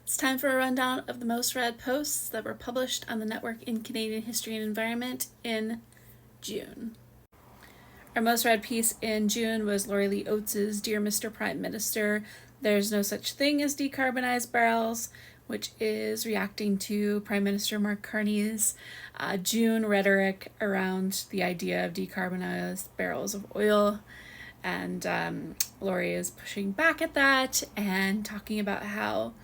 It's time for a rundown of the most read posts that were published on the network in Canadian History and Environment in June. Our most read piece in June was Laurie Lee Oates' Dear Mr. Prime Minister, There's No Such Thing as Decarbonized Barrels, which is reacting to Prime Minister Mark Carney's June rhetoric around the idea of decarbonized barrels of oil. And Laurie is pushing back at that and talking about how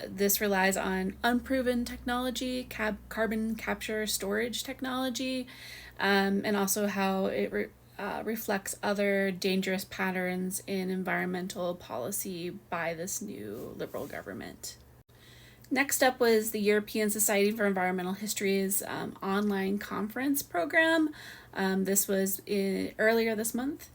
this relies on unproven technology, carbon capture storage technology, and also how it reflects other dangerous patterns in environmental policy by this new Liberal government. Next up was the European Society for Environmental History's online conference program. This was earlier this month.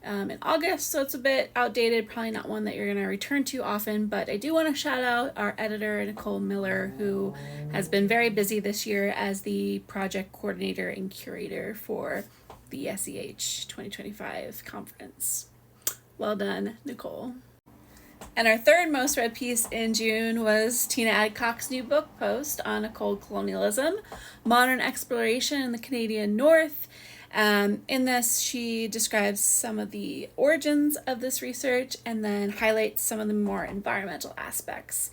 In August, so it's a bit outdated, probably not one that you're going to return to often, but I do want to shout out our editor, Nicole Miller, who has been very busy this year as the project coordinator and curator for the SEH 2025 conference. Well done, Nicole. And our third most read piece in June was Tina Adcock's new book post on cold colonialism, Modern Exploration in the Canadian North. In this, she describes some of the origins of this research and then highlights some of the more environmental aspects,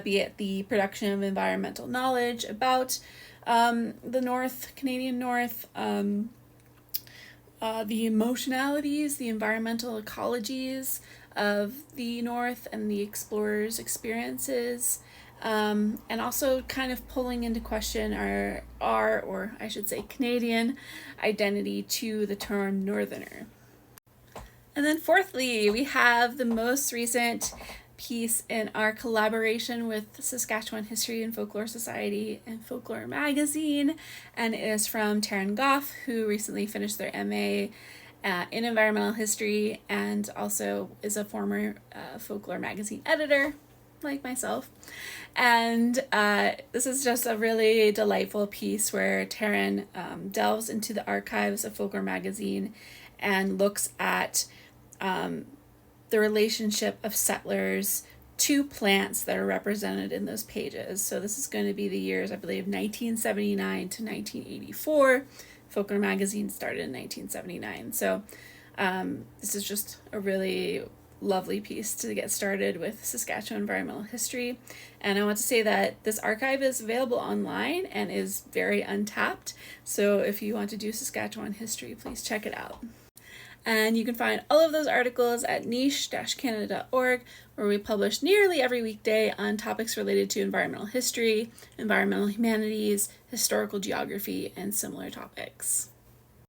be it the production of environmental knowledge about the Canadian North, the emotionalities, the environmental ecologies of the North and the explorers' experiences, and also kind of pulling into question or I should say Canadian identity to the term Northerner. And then fourthly, we have the most recent piece in our collaboration with Saskatchewan History and Folklore Society and Folklore Magazine, and it is from Taryn Goff, who recently finished their MA in environmental history and also is a former Folklore Magazine editor, like myself. And this is just a really delightful piece where Taryn delves into the archives of Folklore Magazine and looks at the relationship of settlers to plants that are represented in those pages. So this is going to be the years, I believe, 1979 to 1984. Folklore Magazine started in 1979. So this is just a really lovely piece to get started with Saskatchewan environmental history. And I want to say that this archive is available online and is very untapped. So if you want to do Saskatchewan history, please check it out. And you can find all of those articles at niche-canada.org, where we publish nearly every weekday on topics related to environmental history, environmental humanities, historical geography, and similar topics.